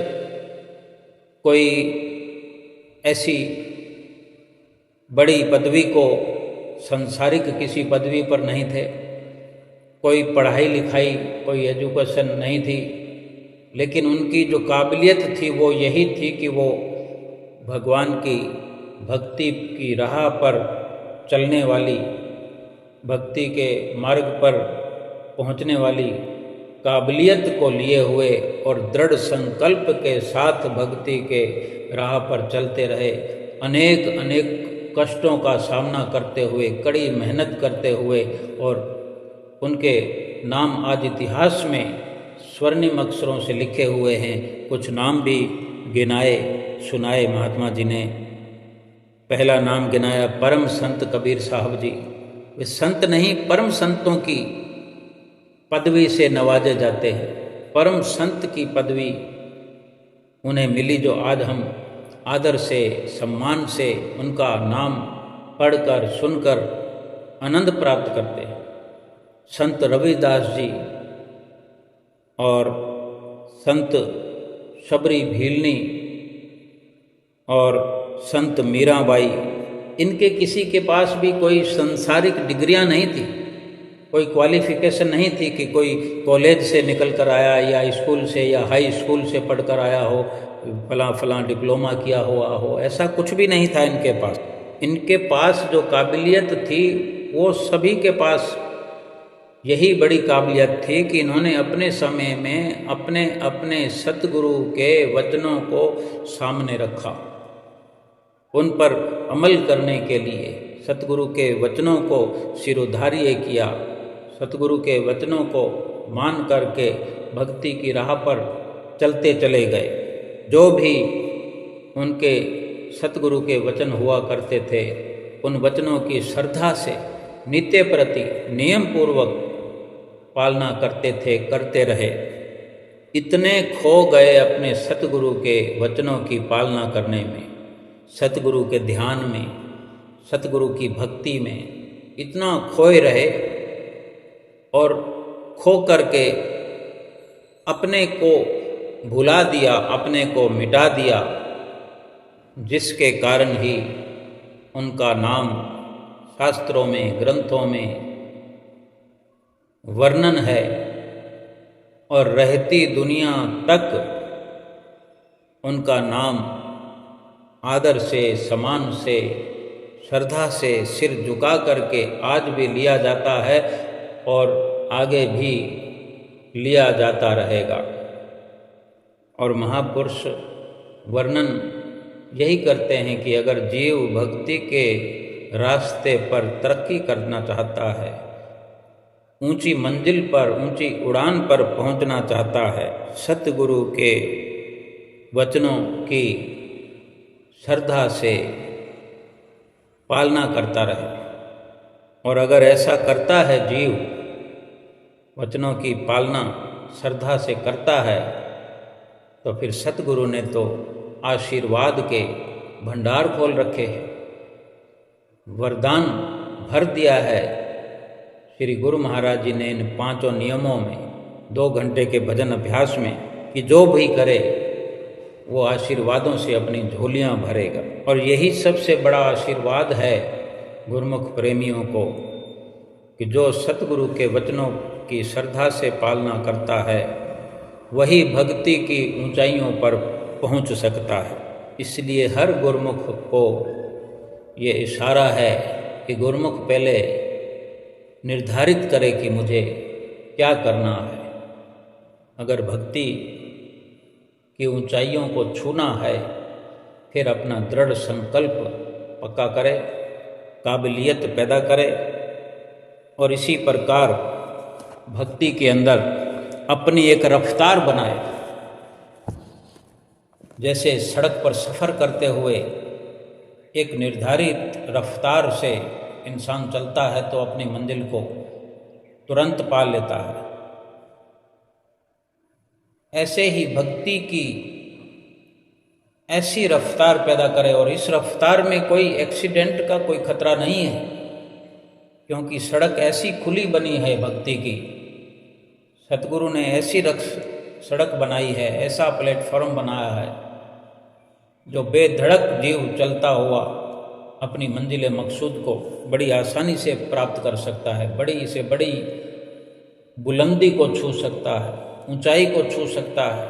कोई ऐसी बड़ी पदवी को, संसारिक किसी पदवी पर नहीं थे, कोई पढ़ाई लिखाई, कोई एजुकेशन नहीं थी, लेकिन उनकी जो काबिलियत थी वो यही थी कि वो भगवान की भक्ति की राह पर चलने वाली, भक्ति के मार्ग पर पहुँचने वाली काबिलियत को लिए हुए और दृढ़ संकल्प के साथ भक्ति के राह पर चलते रहे, अनेक अनेक कष्टों का सामना करते हुए, कड़ी मेहनत करते हुए, और उनके नाम आज इतिहास में स्वर्णिम अक्षरों से लिखे हुए हैं। कुछ नाम भी गिनाए सुनाए महात्मा जी ने। पहला नाम गिनाया परम संत कबीर साहब जी। वे संत नहीं, परम संतों की पदवी से नवाजे जाते हैं। परम संत की पदवी उन्हें मिली, जो आज हम आदर से, सम्मान से उनका नाम पढ़कर सुनकर आनंद प्राप्त करते हैं। संत रविदास जी और संत शबरी भीलनी और संत मीराबाई, इनके किसी के पास भी कोई सांसारिक डिग्रियां नहीं थी, कोई क्वालिफिकेशन नहीं थी कि कोई कॉलेज से निकल कर आया या स्कूल से या हाई स्कूल से पढ़कर आया हो, फलां डिप्लोमा किया हुआ हो, ऐसा कुछ भी नहीं था इनके पास। इनके पास जो काबिलियत थी वो सभी के पास यही बड़ी काबिलियत थी कि इन्होंने अपने समय में अपने अपने सतगुरु के वचनों को सामने रखा, उन पर अमल करने के लिए सतगुरु के वचनों को सिरोधार्य किया, सतगुरु के वचनों को मान करके भक्ति की राह पर चलते चले गए। जो भी उनके सतगुरु के वचन हुआ करते थे, उन वचनों की श्रद्धा से नित्य प्रति नियम पूर्वक पालना करते थे, करते रहे। इतने खो गए अपने सतगुरु के वचनों की पालना करने में, सतगुरु के ध्यान में, सतगुरु की भक्ति में इतना खोए रहे और खो करके अपने को भुला दिया, अपने को मिटा दिया, जिसके कारण ही उनका नाम शास्त्रों में, ग्रंथों में वर्णन है और रहती दुनिया तक उनका नाम आदर से, सम्मान से, श्रद्धा से सिर झुका करके आज भी लिया जाता है और आगे भी लिया जाता रहेगा। और महापुरुष वर्णन यही करते हैं कि अगर जीव भक्ति के रास्ते पर तरक्की करना चाहता है, ऊंची मंजिल पर, ऊंची उड़ान पर पहुंचना चाहता है, सतगुरु के वचनों की श्रद्धा से पालना करता रहे। और अगर ऐसा करता है जीव, वचनों की पालना श्रद्धा से करता है, तो फिर सतगुरु ने तो आशीर्वाद के भंडार खोल रखे हैं, वरदान भर दिया है। श्री गुरु महाराज जी ने इन 5 नियमों में 2 घंटे के भजन अभ्यास में कि जो भी करे वो आशीर्वादों से अपनी झोलियां भरेगा। और यही सबसे बड़ा आशीर्वाद है गुरुमुख प्रेमियों को कि जो सतगुरु के वचनों की श्रद्धा से पालना करता है वही भक्ति की ऊंचाइयों पर पहुंच सकता है। इसलिए हर गुरुमुख को ये इशारा है कि गुरुमुख पहले निर्धारित करे कि मुझे क्या करना है। अगर भक्ति की ऊंचाइयों को छूना है, फिर अपना दृढ़ संकल्प पक्का करे, काबिलियत पैदा करे और इसी प्रकार भक्ति के अंदर अपनी एक रफ्तार बनाए। जैसे सड़क पर सफ़र करते हुए एक निर्धारित रफ्तार से इंसान चलता है तो अपनी मंजिल को तुरंत पा लेता है, ऐसे ही भक्ति की ऐसी रफ्तार पैदा करे। और इस रफ्तार में कोई एक्सीडेंट का कोई खतरा नहीं है, क्योंकि सड़क ऐसी खुली बनी है भक्ति की। सतगुरु ने ऐसी सड़क बनाई है, ऐसा प्लेटफॉर्म बनाया है जो बेधड़क जीव चलता हुआ अपनी मंजिल मकसूद को बड़ी आसानी से प्राप्त कर सकता है, बड़ी से बड़ी बुलंदी को छू सकता है, ऊंचाई को छू सकता है।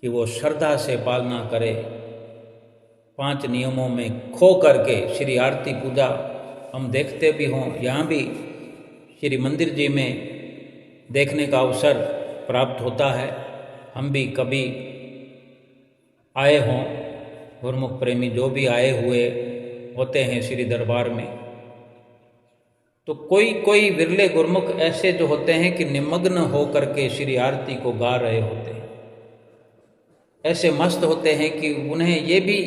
कि वो श्रद्धा से पालना करे, 5 नियमों में खो करके श्री आरती पूजा हम देखते भी हों, यहाँ भी श्री मंदिर जी में देखने का अवसर प्राप्त होता है। हम भी कभी आए हों, गुरुमुख प्रेमी जो भी आए हुए होते हैं श्री दरबार में, तो कोई कोई विरले गुरुमुख ऐसे जो होते हैं कि निमग्न हो करके श्री आरती को गा रहे होते हैं। ऐसे मस्त होते हैं कि उन्हें ये भी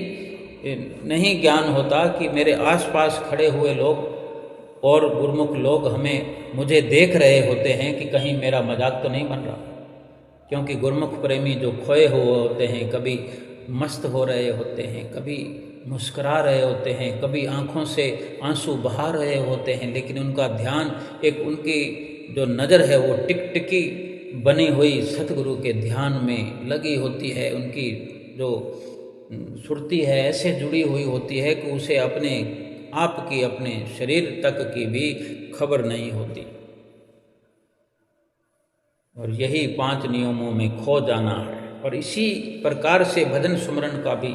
नहीं ज्ञान होता कि मेरे आसपास खड़े हुए लोग और गुरुमुख लोग मुझे देख रहे होते हैं कि कहीं मेरा मजाक तो नहीं बन रहा। क्योंकि गुरुमुख प्रेमी जो खोए हुए होते हैं, कभी मस्त हो रहे होते हैं, कभी मुस्कुरा रहे होते हैं, कभी आँखों से आंसू बहा रहे होते हैं, लेकिन उनका ध्यान एक उनकी जो नज़र है वो टिकटिकी बनी हुई सतगुरु के ध्यान में लगी होती है। उनकी जो सुरती है ऐसे जुड़ी हुई होती है कि उसे अपने आप की, अपने शरीर तक की भी खबर नहीं होती। और यही 5 नियमों में खो जाना है, और इसी प्रकार से भजन सुमरन का भी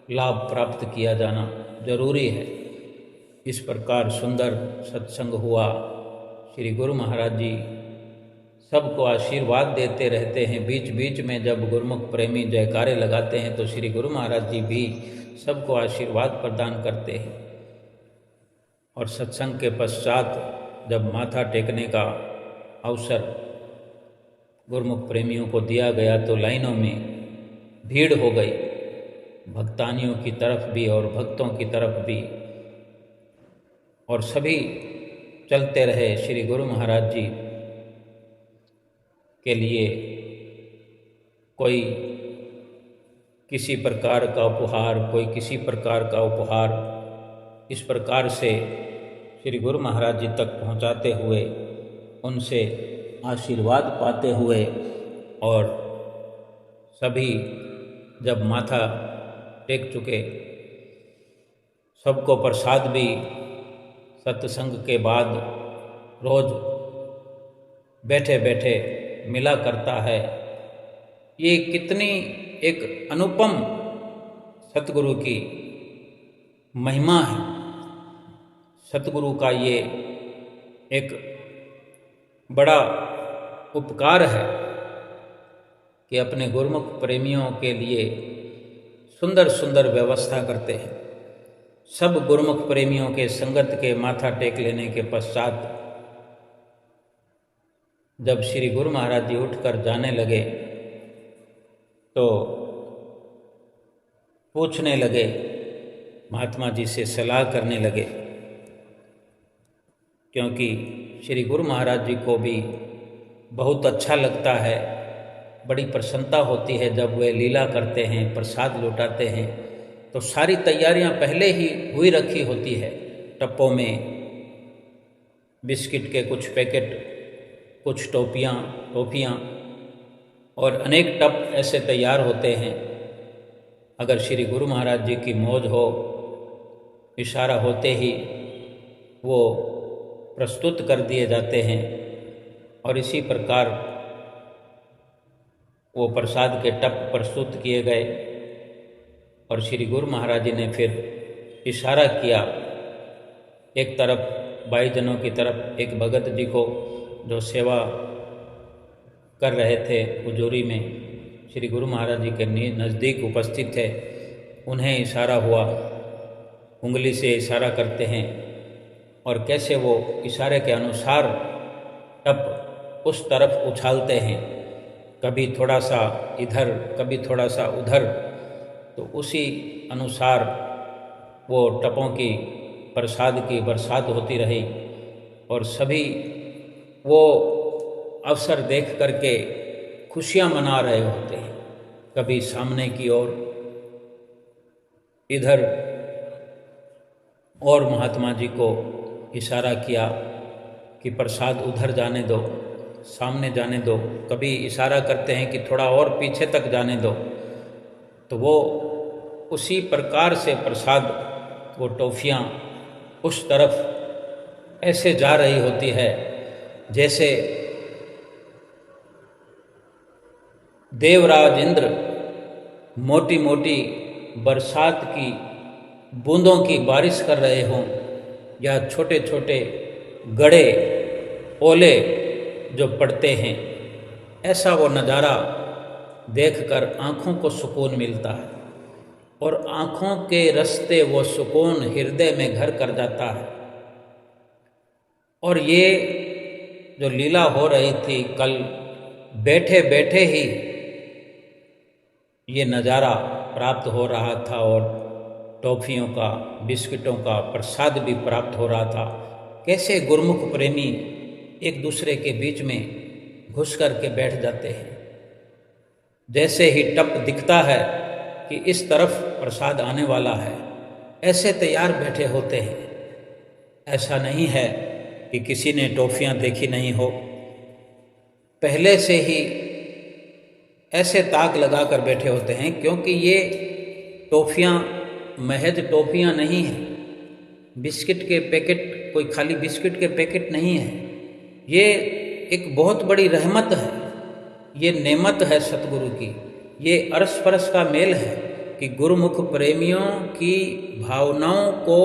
लाभ प्राप्त किया जाना जरूरी है। इस प्रकार सुंदर सत्संग हुआ। श्री गुरु महाराज जी सबको आशीर्वाद देते रहते हैं। बीच बीच में जब गुरुमुख प्रेमी जयकारे लगाते हैं तो श्री गुरु महाराज जी भी सबको आशीर्वाद प्रदान करते हैं। और सत्संग के पश्चात जब माथा टेकने का अवसर गुरुमुख प्रेमियों को दिया गया तो लाइनों में भीड़ हो गई, भक्तानियों की तरफ भी और भक्तों की तरफ भी, और सभी चलते रहे श्री गुरु महाराज जी के लिए। कोई किसी प्रकार का उपहार, कोई किसी प्रकार का उपहार, इस प्रकार से श्री गुरु महाराज जी तक पहुंचाते हुए, उनसे आशीर्वाद पाते हुए, और सभी जब माथा टेक चुके, सबको प्रसाद भी सत्संग के बाद रोज बैठे बैठे मिला करता है। ये कितनी एक अनुपम सतगुरु की महिमा है। सतगुरु का ये एक बड़ा उपकार है कि अपने गुरुमुख प्रेमियों के लिए सुंदर सुंदर व्यवस्था करते हैं। सब गुरुमुख प्रेमियों के संगत के माथा टेक लेने के पश्चात जब श्री गुरु महाराज जी उठकर जाने लगे तो पूछने लगे, महात्मा जी से सलाह करने लगे, क्योंकि श्री गुरु महाराज जी को भी बहुत अच्छा लगता है, बड़ी प्रसन्नता होती है जब वे लीला करते हैं, प्रसाद लौटाते हैं। तो सारी तैयारियां पहले ही हुई रखी होती है। टप्पों में बिस्किट के कुछ पैकेट, कुछ टोपियाँ और अनेक टप ऐसे तैयार होते हैं। अगर श्री गुरु महाराज जी की मौज हो, इशारा होते ही वो प्रस्तुत कर दिए जाते हैं। और इसी प्रकार वो प्रसाद के टप प्रस्तुत किए गए और श्री गुरु महाराज जी ने फिर इशारा किया एक तरफ भाईजनों की तरफ, एक भगत जी को जो सेवा कर रहे थे उजूरी में, श्री गुरु महाराज जी के नज़दीक उपस्थित थे, उन्हें इशारा हुआ, उंगली से इशारा करते हैं और कैसे वो इशारे के अनुसार टप उस तरफ उछालते हैं, कभी थोड़ा सा इधर कभी थोड़ा सा उधर। तो उसी अनुसार वो टपों की प्रसाद की बरसात होती रही और सभी वो अवसर देख करके खुशियां मना रहे होते हैं। कभी सामने की ओर इधर और महात्मा जी को इशारा किया कि प्रसाद उधर जाने दो, सामने जाने दो। कभी इशारा करते हैं कि थोड़ा और पीछे तक जाने दो। तो वो उसी प्रकार से प्रसाद, वो टॉफियाँ उस तरफ ऐसे जा रही होती है जैसे देवराज इंद्र मोटी मोटी बरसात की बूंदों की बारिश कर रहे हों, या छोटे छोटे गड़े ओले जो पड़ते हैं, ऐसा वो नज़ारा देखकर आँखों को सुकून मिलता है और आँखों के रास्ते वो सुकून हृदय में घर कर जाता है। और ये जो लीला हो रही थी कल, बैठे बैठे ही ये नज़ारा प्राप्त हो रहा था और टॉफ़ियों का, बिस्किटों का प्रसाद भी प्राप्त हो रहा था। कैसे गुरुमुख प्रेमी एक दूसरे के बीच में घुस कर के बैठ जाते हैं। जैसे ही टप दिखता है कि इस तरफ प्रसाद आने वाला है, ऐसे तैयार बैठे होते हैं। ऐसा नहीं है कि किसी ने टॉफ़ियाँ देखी नहीं हो, पहले से ही ऐसे ताक लगा कर बैठे होते हैं, क्योंकि ये टॉफ़ियाँ महज टॉफ़ियाँ नहीं हैं, बिस्किट के पैकेट कोई खाली बिस्किट के पैकेट नहीं है। ये एक बहुत बड़ी रहमत है, ये नेमत है सतगुरु की। ये अरस परस का मेल है कि गुरुमुख प्रेमियों की भावनाओं को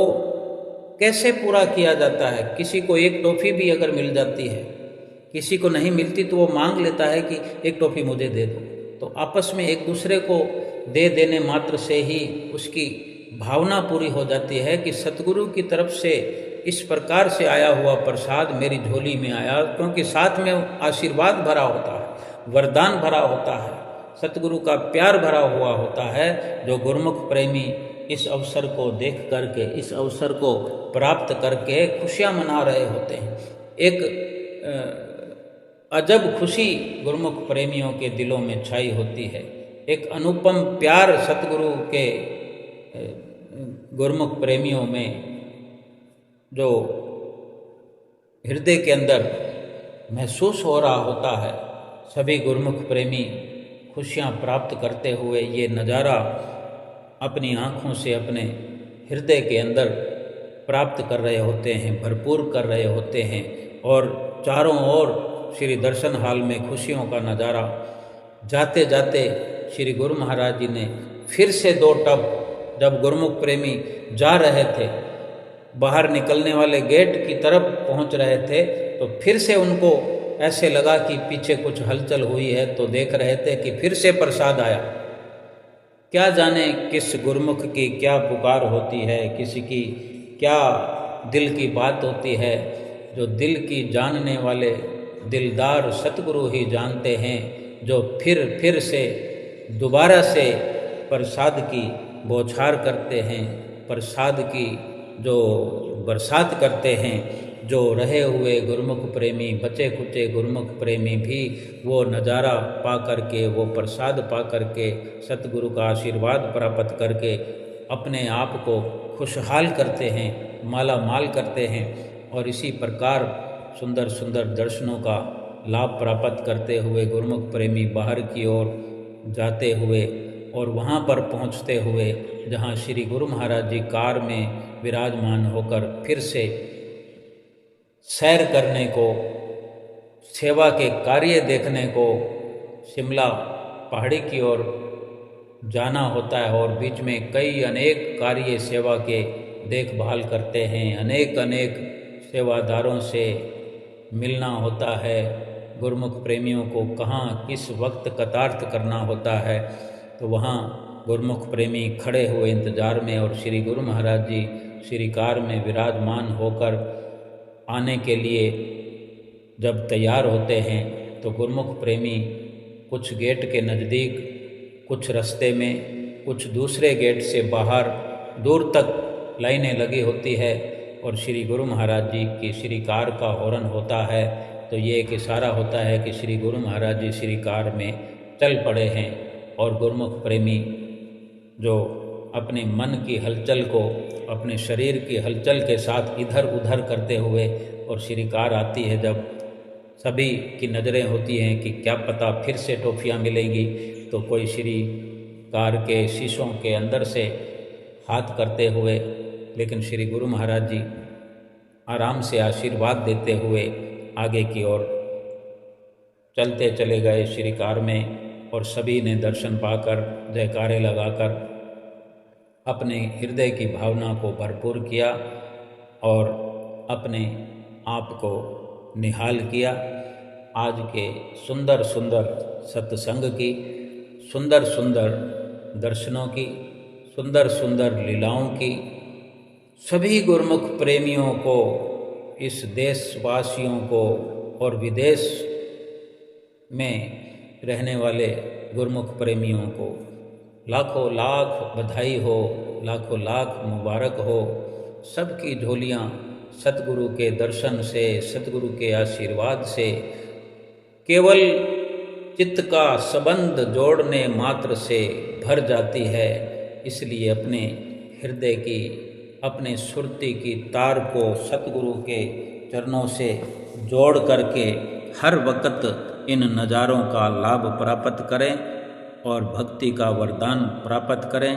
कैसे पूरा किया जाता है। किसी को एक टॉफ़ी भी अगर मिल जाती है, किसी को नहीं मिलती तो वो मांग लेता है कि एक टॉफ़ी मुझे दे दो। तो आपस में एक दूसरे को दे देने मात्र से ही उसकी भावना पूरी हो जाती है कि सतगुरु की तरफ से इस प्रकार से आया हुआ प्रसाद मेरी झोली में आया, क्योंकि साथ में आशीर्वाद भरा होता है, वरदान भरा होता है, सतगुरु का प्यार भरा हुआ होता है, जो गुरुमुख प्रेमी इस अवसर को देख करके, इस अवसर को प्राप्त करके खुशियाँ मना रहे होते हैं। एक अजब खुशी गुरुमुख प्रेमियों के दिलों में छाई होती है। एक अनुपम प्यार सतगुरु के गुरुमुख प्रेमियों में जो हृदय के अंदर महसूस हो रहा होता है। सभी गुरुमुख प्रेमी खुशियाँ प्राप्त करते हुए ये नज़ारा अपनी आँखों से अपने हृदय के अंदर प्राप्त कर रहे होते हैं, भरपूर कर रहे होते हैं। और चारों ओर श्री दर्शन हाल में खुशियों का नज़ारा। जाते जाते श्री गुरु महाराज जी ने फिर से 2 टब, जब गुरुमुख प्रेमी जा रहे थे, बाहर निकलने वाले गेट की तरफ पहुंच रहे थे, तो फिर से उनको ऐसे लगा कि पीछे कुछ हलचल हुई है, तो देख रहे थे कि फिर से प्रसाद आया। क्या जाने किस गुरुमुख की क्या पुकार होती है, किसी की क्या दिल की बात होती है, जो दिल की जानने वाले दिलदार सतगुरु ही जानते हैं, जो फिर से दोबारा से प्रसाद की बौछार करते हैं, प्रसाद की जो बरसात करते हैं। जो रहे हुए गुरुमुख प्रेमी, बचे कुचे गुरुमुख प्रेमी भी वो नज़ारा पा करके, वो प्रसाद पा करके, सतगुरु का आशीर्वाद प्राप्त करके अपने आप को खुशहाल करते हैं, माला माल करते हैं। और इसी प्रकार सुंदर सुंदर दर्शनों का लाभ प्राप्त करते हुए गुरुमुख प्रेमी बाहर की ओर जाते हुए और वहाँ पर पहुँचते हुए जहाँ श्री गुरु महाराज जी कार में विराजमान होकर फिर से सैर करने को, सेवा के कार्य देखने को शिमला पहाड़ी की ओर जाना होता है। और बीच में कई अनेक कार्य सेवा के देखभाल करते हैं, अनेक सेवादारों से मिलना होता है। गुरुमुख प्रेमियों को कहाँ किस वक्त कतार्थ करना होता है, तो वहाँ गुरुमुख प्रेमी खड़े हुए इंतज़ार में, और श्री गुरु महाराज जी श्री कार में विराजमान होकर आने के लिए जब तैयार होते हैं, तो गुरुमुख प्रेमी कुछ गेट के नज़दीक, कुछ रास्ते में, कुछ दूसरे गेट से बाहर दूर तक लाइनें लगी होती है और श्री गुरु महाराज जी की श्री कार का हॉर्न होता है। तो ये एक इशारा होता है कि श्री गुरु महाराज जी श्री कार में चल पड़े हैं। और गुरुमुख प्रेमी जो अपने मन की हलचल को अपने शरीर की हलचल के साथ इधर उधर करते हुए, और श्री कार आती है जब, सभी की नज़रें होती हैं कि क्या पता फिर से टॉफ़ियाँ मिलेंगी, तो कोई श्री कार के शीशों के अंदर से हाथ करते हुए, लेकिन श्री गुरु महाराज जी आराम से आशीर्वाद देते हुए आगे की ओर चलते चले गए श्री कार में। और सभी ने दर्शन पाकर जयकारे लगाकर अपने हृदय की भावना को भरपूर किया और अपने आप को निहाल किया। आज के सुंदर सुंदर सत्संग की, सुंदर सुंदर दर्शनों की, सुंदर सुंदर लीलाओं की सभी गुरुमुख प्रेमियों को, इस देशवासियों को और विदेश में रहने वाले गुरुमुख प्रेमियों को लाखों लाख बधाई हो, लाखों लाख मुबारक हो। सबकी झोलियाँ सतगुरु के दर्शन से, सतगुरु के आशीर्वाद से, केवल चित्त का संबंध जोड़ने मात्र से भर जाती है। इसलिए अपने हृदय की, अपने सुरती की तार को सतगुरु के चरणों से जोड़ करके हर वक्त इन नज़ारों का लाभ प्राप्त करें और भक्ति का वरदान प्राप्त करें।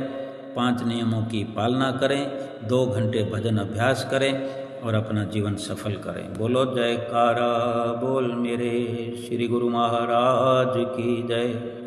5 नियमों की पालना करें, 2 घंटे भजन अभ्यास करें और अपना जीवन सफल करें। बोलो जयकारा बोल मेरे श्री गुरु महाराज की जय।